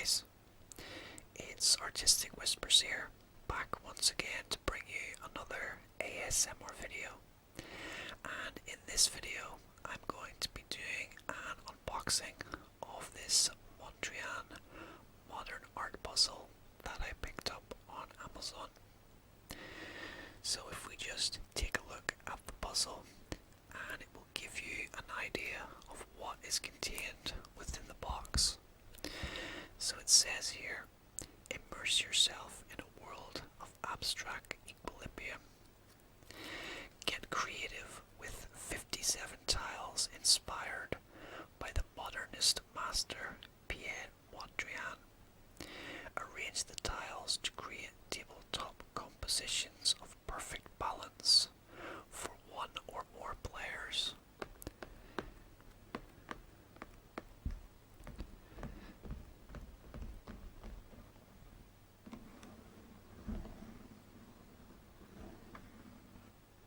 guys, it's Artistic Whispers here, back once again to bring you another ASMR video. And in this video, I'm going to be doing an unboxing of this Mondrian modern art puzzle that I picked up on Amazon. So if we just take a look at the puzzle, and it will give you an idea of what is contained within the box. So it says here, immerse yourself in a world of abstract equilibrium. Get creative with 57 tiles inspired by the modernist master Pierre Mondrian. Arrange the tiles to create tabletop compositions of perfect balance for one or more players.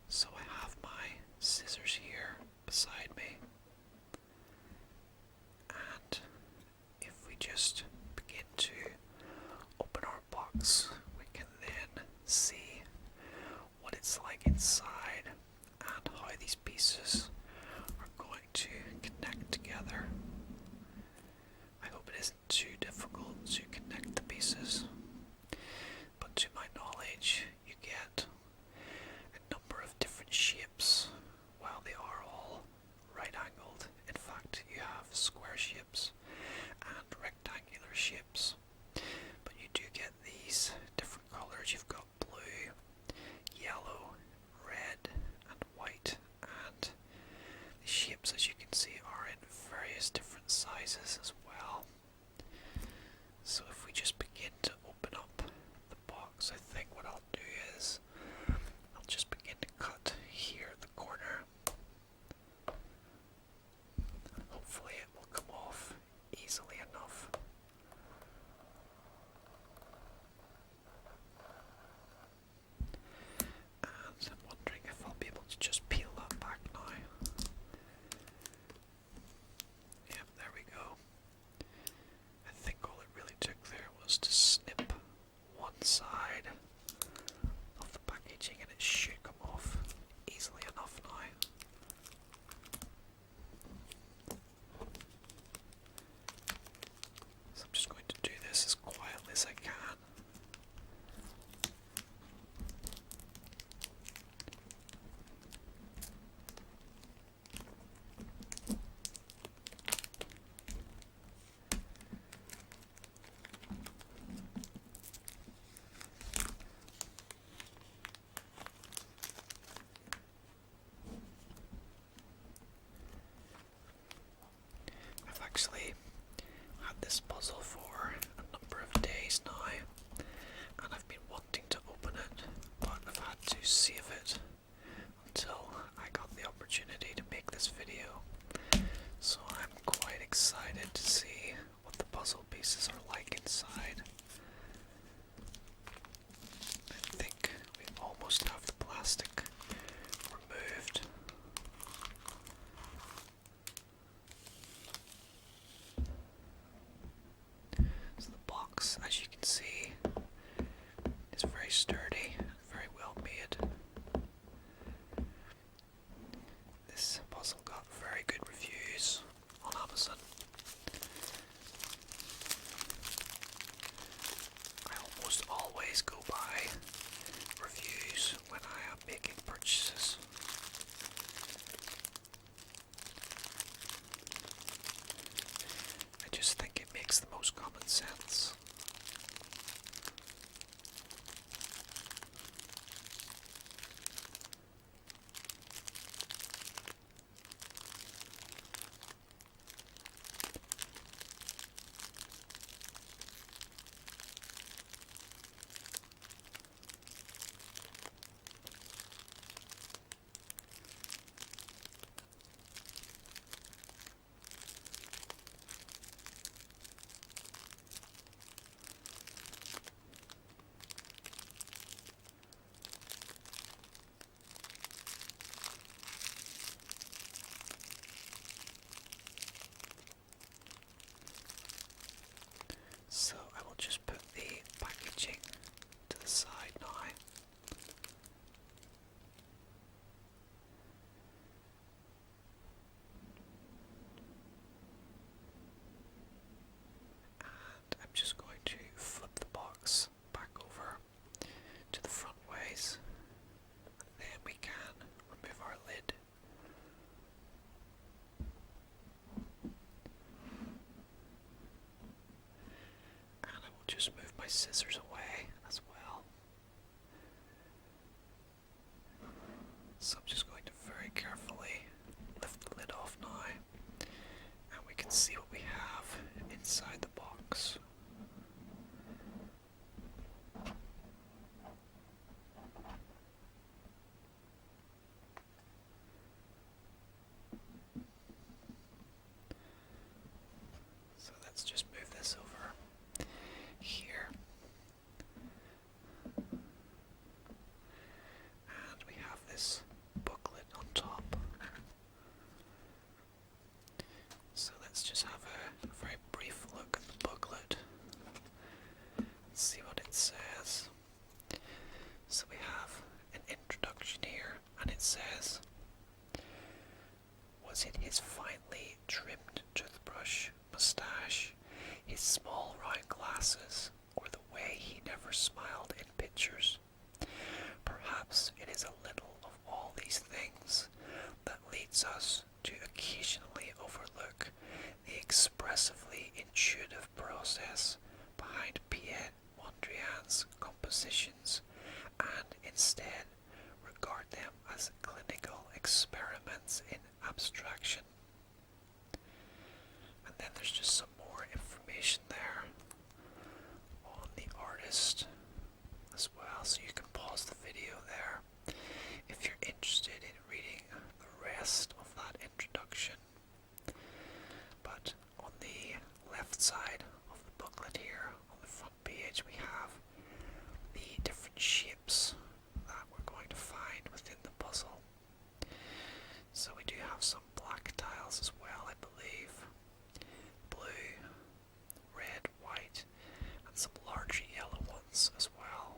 So I have my scissors here beside me, and if we just begin to open our box, we can then see what it's like inside and how these pieces are going to connect together. I hope it isn't too difficult to connect the pieces, but to my knowledge you get a number of different shapes. While they are all right angled, in fact you have square shapes and rectangular shapes, but you do get these different colours. You've got blue, yellow, red and white, and the shapes, as you can see, are in various different sizes as well. So if we just begin to open up the box, I think what I'll do is I'll just begin to cut here at the corner. Hopefully it will come off easily enough. And I'm wondering if I'll be able to just peel that back now. Yep, there we go. I think all it really took there was to snip one side of the packaging and it should come off easily enough now. So I'm just going to do this as quietly as I can. I've actually had this puzzle for a number of days now, and I've been wanting to open it, but I've had to save it until I got the opportunity to make this video. So I'm quite excited to see what the puzzle pieces are like inside. I think we almost have the plastic removed. So the box, as you can see, is very sturdy, very well made. This puzzle got very good reviews on Amazon. I almost always go by reviews when I am making purchases. I just think it makes the most common sense. my scissors away as well. So I'm just going to very carefully lift the lid off now, and we can see what we have inside the box. So let's just move this over here. And we have this booklet on top. So let's just have a very brief look at the booklet. Let's see what it says. So we have an introduction here, and it says, was it his finely trimmed toothbrush, moustache, his small round glasses, or the way he never smiled in pictures? Perhaps it is a little of all these things that leads us to occasionally overlook the expressively intuitive process behind Piet Mondrian's compositions and instead regard them as clinical experiments in abstraction. And then there's just some more information there on the artist as well, so you can pause the video there if you're interested in reading the rest of that introduction. But on the left side of the booklet here, on the front page, we have the different shapes that we're going to find within the puzzle. So we do have some black tiles as well, I believe. Blue, red, white, and some larger yellow ones as well.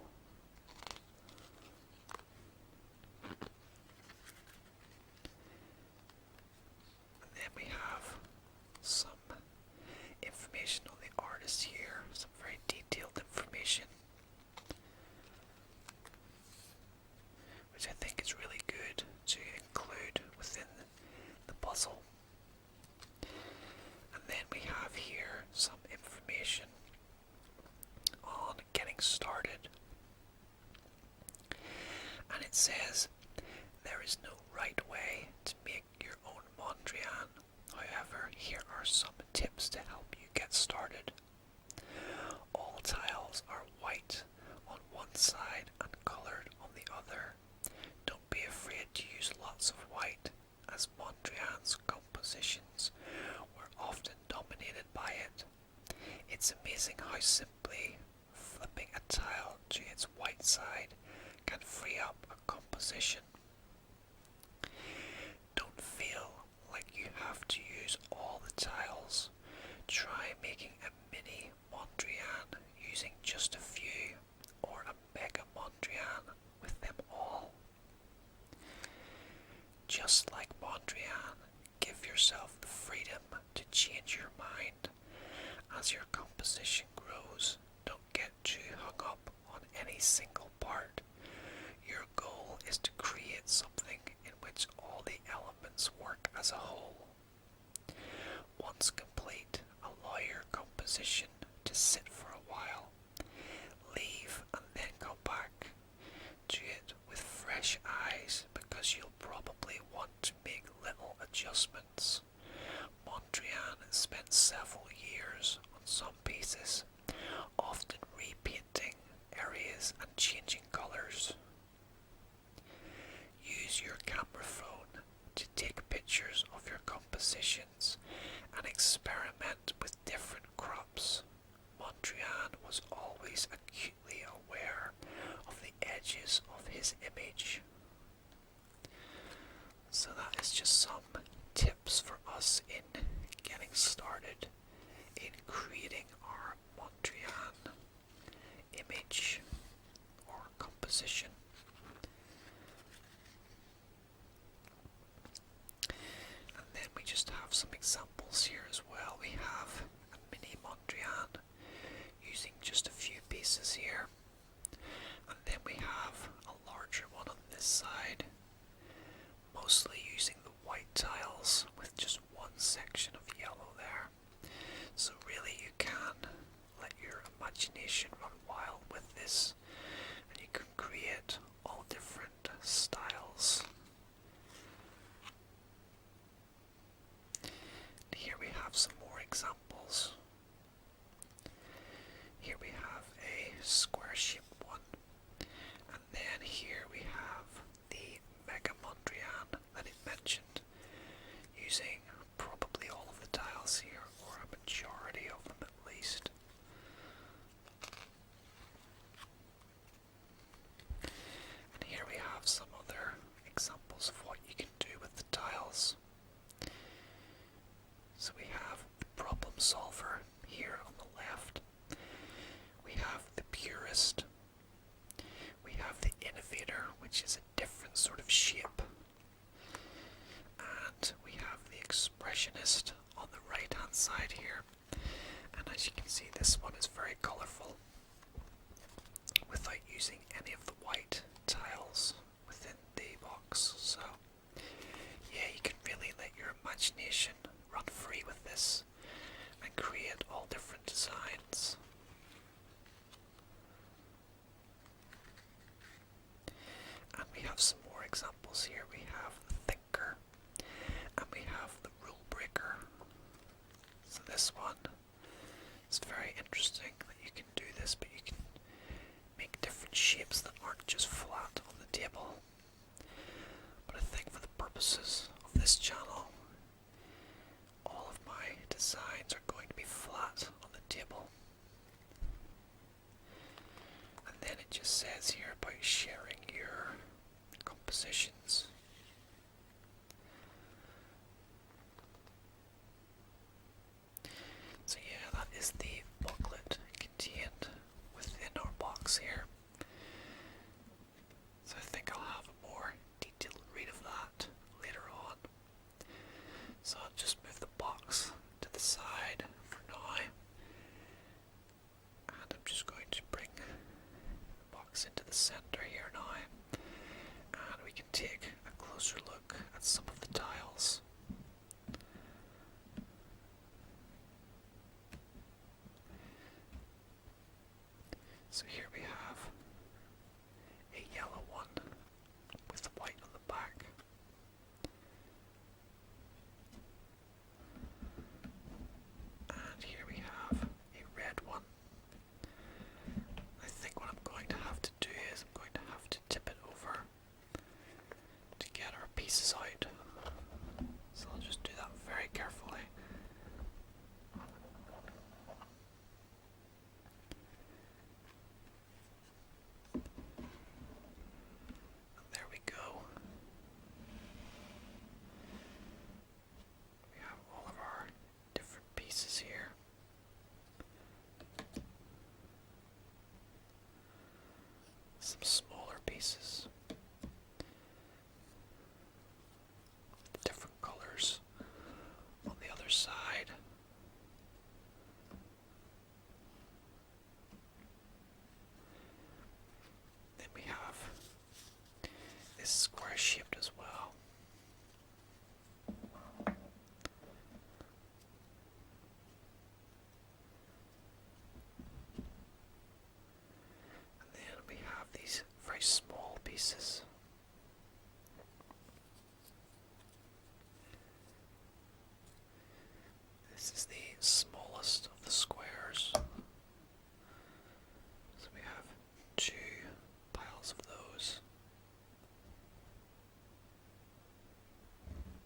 And then we have some information on the artist here, some very detailed information, which I think is really good to include within the puzzle. And then we have here some information on getting started. And it says, there is no right way to make your own Mondrian. However, here are some tips to help you get started. All tiles are white on one side and colored on the other. Don't be afraid to use lots of white, as Mondrian's compositions were often dominated by it. It's amazing how simply flipping a tile to its white side can free up a composition. Don't feel like you have to use all the tiles. Try making a mini Mondrian using just a few, or a mega Mondrian with them all. Just like Mondrian, give yourself the freedom to change your mind. As your composition grows, don't get too hung up on any single part. Your goal is to create something in which all the elements work as a whole. Once complete, allow your composition to sit for a while. Leave and then go back to it with fresh eyes, because you'll probably want to make little adjustments. Mondrian spent several years on some pieces, often repainting areas and changing colours. Use your camera phone to take pictures of your compositions and experiment with different crops. Mondrian was always acutely aware of the edges of his image. So that is just some tips for us in getting started in creating our Mondrian image or composition. And then we just have some examples here as well. We have a mini Mondrian using just a few pieces here. And then we have a larger one on this side, mostly using the white tiles with just one section of yellow there. So really you can let your imagination run wild with this, and you can create all different styles. Here we have some more examples. Here we have a square shaped one, and then here we have the Mega Mondrian that it mentioned, using probably all of the tiles here, or a majority of them at least. And here we have some other examples of what you can do with the tiles. So we have the problem solver here on the left. We have the purist. We have the innovator, which is a different sort of shape. And we have the expressionist on the right hand side here. And as you can see, this one is very colourful without using any of the white tiles within the box. So yeah, you can really let your imagination run free with this and create all different designs. And we have some more examples here. We have the thinker, and we have the rule breaker. So this one is very interesting that you can do this, but you can make different shapes that aren't just flat on the table. But I think for the purposes of this channel, all of my designs are going to be flat on the table. And then it just says here about sharing your compositions. So yeah, that is the booklet contained within our box here. So I think I'll have a more detailed read of that later on. So I'll just move the box to the side for now. And I'm just going to bring the box into the center here now. And we can take a closer look at some of the tiles. So here we have a yellow one with white on the back. And here we have a red one. I think what I'm going to have to do is I'm going to have to tip it over to get our pieces out. So I'll just do that very carefully. And there we go. We have all of our different pieces here. Some smaller pieces. Different colors on the other side. Then we have this square shaped as well. And then we have these very small pieces. This is the smallest of the squares. So we have two piles of those.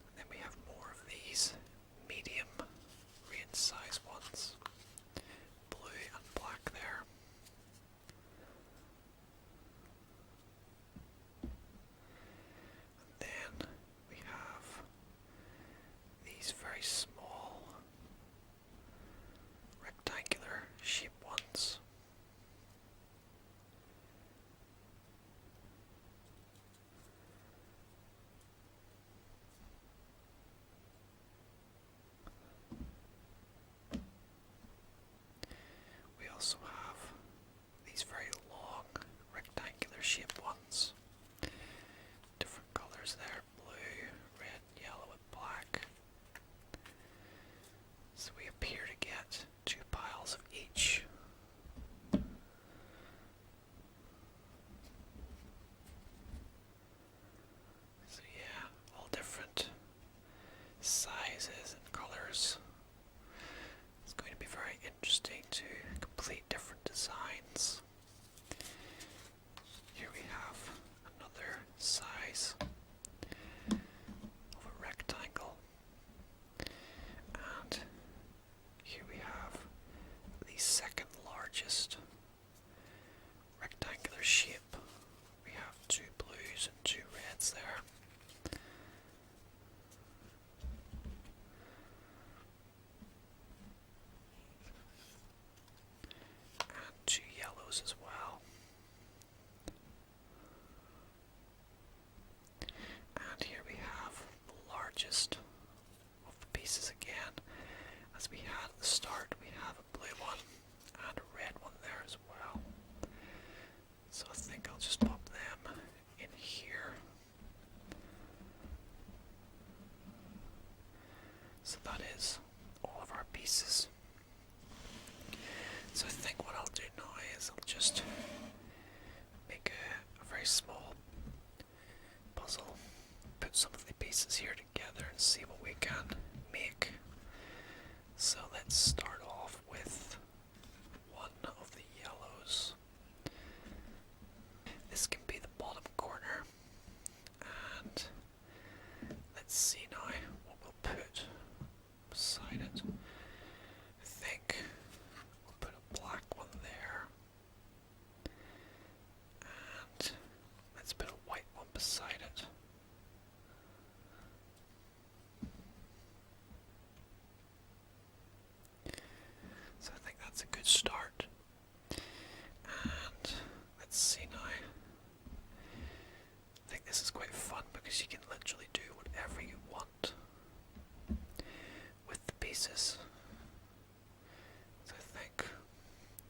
And then we have more of these medium range size ones. Blue and black there. And then we have these very small rectangular shape ones. We also have these very long rectangular shaped ones. Different colors there, blue, red, yellow and black. So we appear to get two piles of each. those as well. And here we have the largest of the pieces again. As we had at the start, we have a blue one and a red one there as well. So I think I'll just pop them in here. So that is all of our pieces. So I think what I'll do now is I'll just make a very small puzzle, put some of the pieces here together and see what we can make. So let's start off with one of the yellows. This can be the bottom corner, and let's see now what we'll put beside it. I think we'll put a black one there, and let's put a white one beside it. So I think that's a good start. And let's see now. I think this is quite fun because you can literally do whatever you want with the pieces. So I think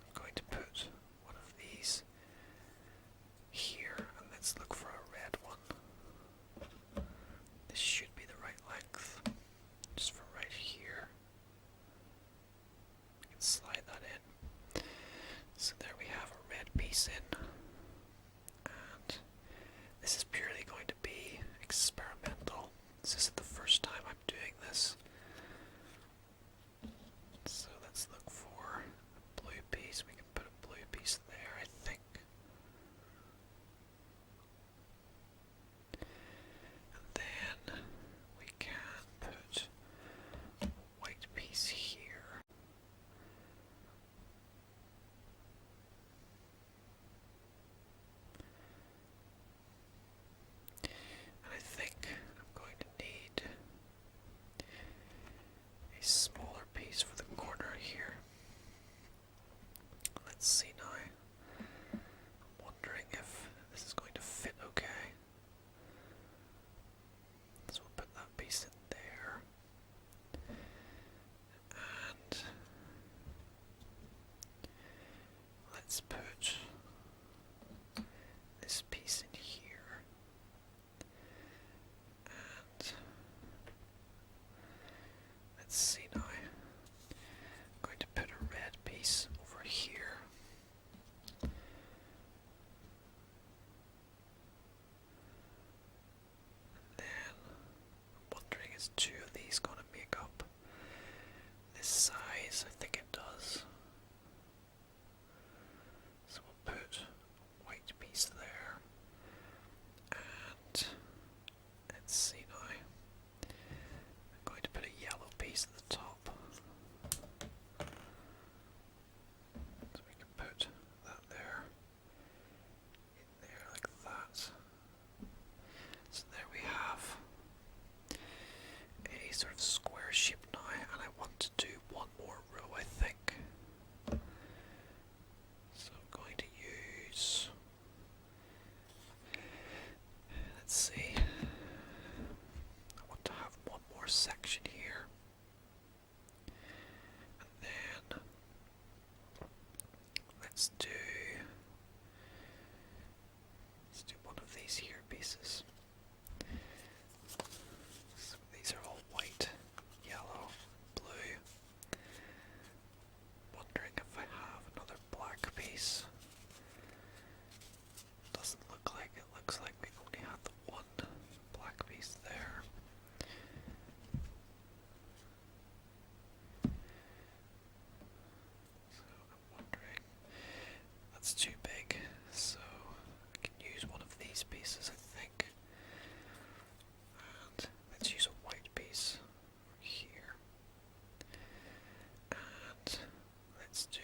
I'm going to put one of these here, and let's look for a red one. This should be the right length, just for right here. We can slide that in. So there we have a red piece in, and this is purely going to be experimental. This isn't the first time I'm doing this. So let's look for a blue piece. We can put a blue piece there, I think. And then we can put a white piece here. And I think I'm going to need a smaller piece for the corner here. Let's see now. I'm wondering if this is going to fit okay. So we'll put that piece in there. And let's put this piece in here. And let's see now. I'm going to put a red piece over here. And then I'm wondering, is two of these going to make up this size? I think it does. So we'll put a white piece there. And let's see now. I'm going to put a yellow piece at the top. So we can put that there, in there like that. So there we have a sort of square shape now, and I want to do one more row, I think. So I'm going to use, let's see, I want to have one more section here, and then let's do one of these here pieces. So these are all white, yellow, blue. Wondering if I have another black piece. Doesn't look like it. Looks like we only have the one black piece there. So I'm wondering, that's too big, so I can use one of these pieces, I think. And let's use a white piece here. And let's do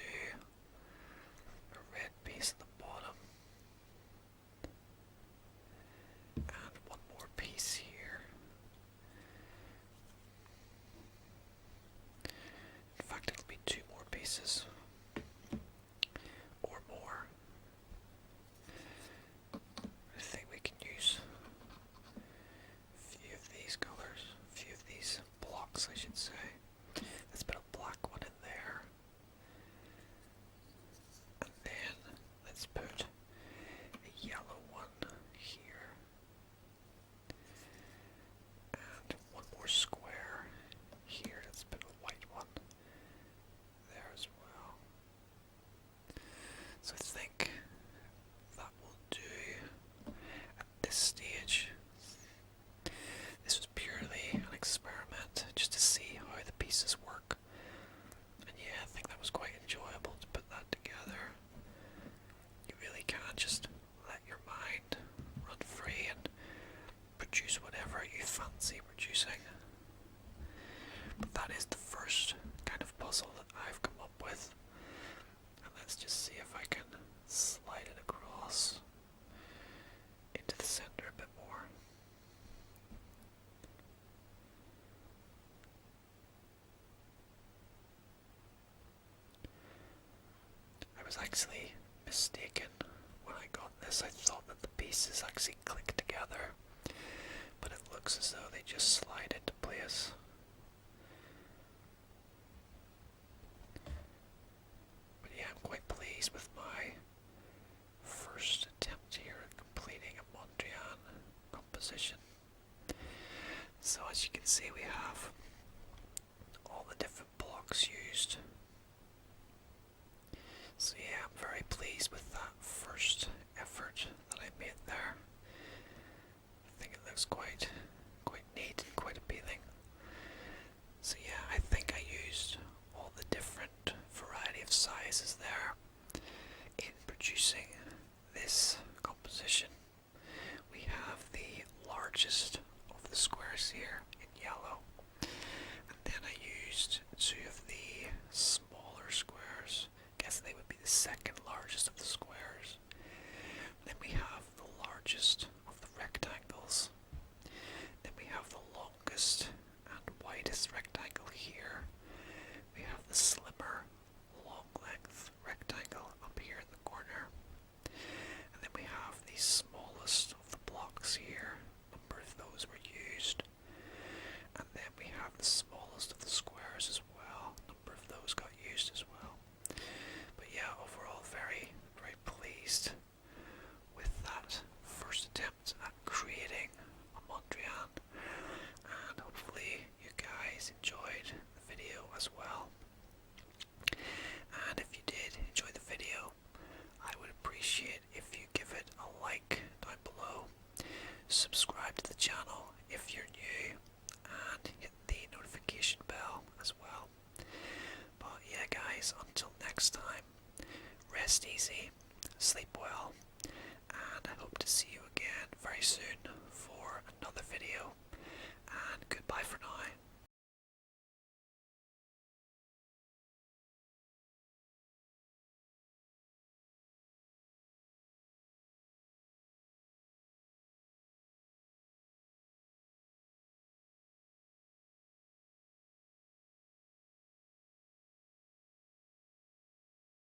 a red piece at the bottom. And one more piece here. In fact, it'll be two more pieces. Or more. square here. That's a bit of a white one there as well. So I think that will do at this stage. This was purely an experiment just to see how the pieces work. And yeah, I think that was quite enjoyable to put that together. You really can just let your mind run free and produce whatever you fancy producing. But that is the first kind of puzzle that I've come up with. And let's just see if I can slide it across into the center a bit more. I was actually mistaken when I got this. I thought that the pieces actually click together, but it looks as though they just slide into place. But yeah, I'm quite pleased with my first attempt here at completing a Mondrian composition. So as you can see, we have all the different blocks used. So yeah, I'm very pleased with that first effort that I made there. I think it looks quite neat and quite appealing. So yeah, I think I used all the different variety of sizes there in producing this composition. We have the largest of the squares here in yellow, and then I used two of the smaller squares. I guess they would be the second largest of the squares. Then we have the largest of the rectangles. Then we have the longest and widest rectangle here. We have the slimmer, long length rectangle up here in the corner. And then we have the smallest of the blocks here.